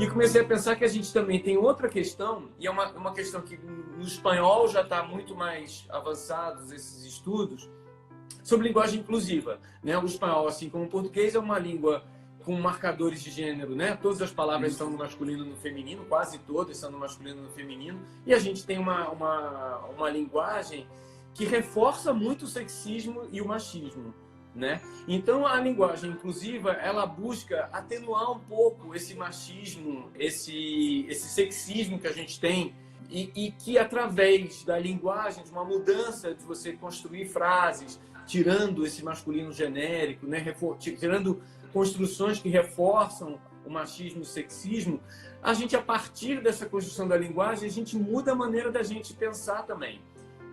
E comecei a pensar que a gente também tem outra questão, e é uma questão que no espanhol já está muito mais avançados esses estudos, sobre linguagem inclusiva, né? O espanhol, assim como o português, é uma língua com marcadores de gênero, né? Todas as palavras estão no masculino e no feminino, quase todas são no masculino e no feminino, e a gente tem uma linguagem que reforça muito o sexismo e o machismo, né? Então, a linguagem inclusiva, ela busca atenuar um pouco esse machismo, esse sexismo que a gente tem, e que através da linguagem, de uma mudança de você construir frases, tirando esse masculino genérico, né? Tirando construções que reforçam o machismo e o sexismo, a gente, a partir dessa construção da linguagem, a gente muda a maneira da gente pensar também.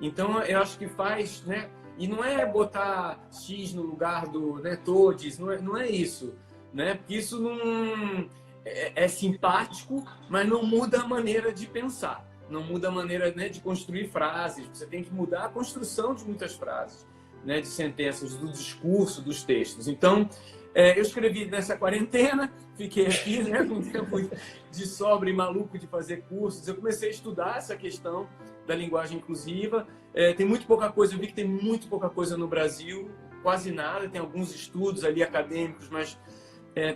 Então, eu acho que faz, né? E não é botar X no lugar do, né, todes, não é isso, né? Porque isso não é simpático, mas não muda a maneira de pensar, não muda a maneira, né, de construir frases. Você tem que mudar a construção de muitas frases, né, de sentenças, do discurso, dos textos. Então, eu escrevi nessa quarentena, fiquei aqui, né, com tempo de sobra e maluco de fazer cursos. Eu comecei a estudar essa questão da linguagem inclusiva. Tem muito pouca coisa, eu vi que tem muito pouca coisa no Brasil, quase nada. Tem alguns estudos ali acadêmicos, mas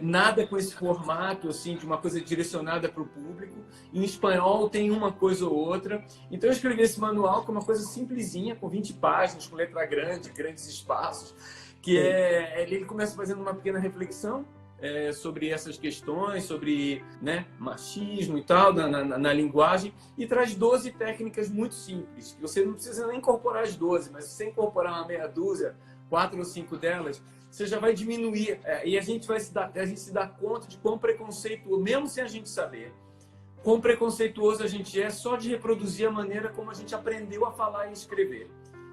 nada com esse formato, assim, de uma coisa direcionada para o público. Em espanhol tem uma coisa ou outra. Então eu escrevi esse manual, que é uma coisa simplesinha, com 20 páginas, com letra grande, grandes espaços, que ele começa fazendo uma pequena reflexão sobre essas questões, sobre, né, machismo e tal, na linguagem, e traz 12 técnicas muito simples, que você não precisa nem incorporar as 12, mas se você incorporar uma meia dúzia, 4 ou 5 delas, você já vai diminuir, e a gente se dá conta de quão preconceituoso, mesmo sem a gente saber, quão preconceituoso a gente é só de reproduzir a maneira como a gente aprendeu a falar e escrever.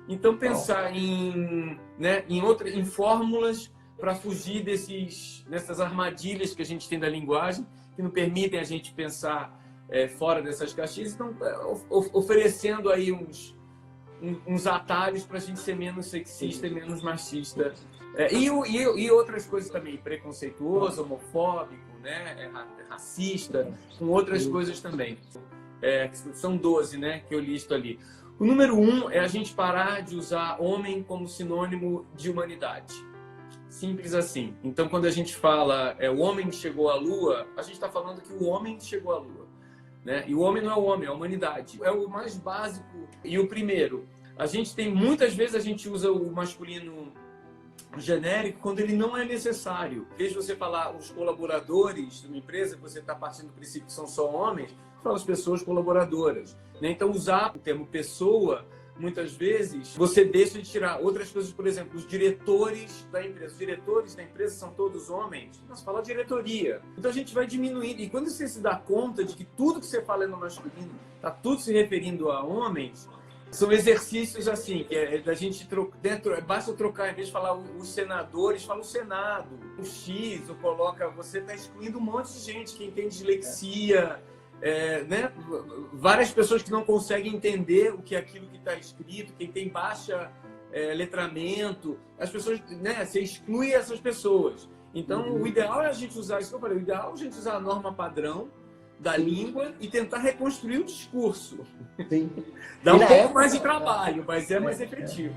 Então, pensar em fórmulas para fugir dessas armadilhas que a gente tem da linguagem, que não permitem a gente pensar fora dessas caixinhas, então oferecendo aí uns atalhos para a gente ser menos sexista e menos machista. E outras coisas também, preconceituoso, homofóbico, né? Racista, com outras coisas também. São 12, né, que eu listo ali. O número 1 é a gente parar de usar homem como sinônimo de humanidade. Simples assim. Então, quando a gente fala o homem chegou à Lua, a gente está falando que o homem chegou à Lua, né? E o homem não é o homem, é a humanidade. É o mais básico e o primeiro. Muitas vezes a gente usa o masculino genérico quando ele não é necessário. Em vez de você falar os colaboradores de uma empresa, que você está partindo do princípio que são só homens, fala as pessoas colaboradoras, né? Então, usar o termo pessoa, muitas vezes, você deixa de tirar outras coisas, por exemplo, os diretores da empresa. Os diretores da empresa são todos homens. Nós fala diretoria. Então, a gente vai diminuindo. E quando você se dá conta de que tudo que você fala é no masculino, está tudo se referindo a homens, são exercícios assim, que da gente basta trocar, em vez de falar os senadores, fala o Senado, o X, ou coloca, você está excluindo um monte de gente, quem tem dislexia, né? Várias pessoas que não conseguem entender o que é aquilo que está escrito, quem tem baixa letramento, as pessoas, né? Você exclui essas pessoas. Então, o ideal é a gente usar isso que eu falei, o ideal é a gente usar a norma padrão da língua e tentar reconstruir o discurso. Sim. Dá um pouco mais de trabalho, mas é mais efetivo.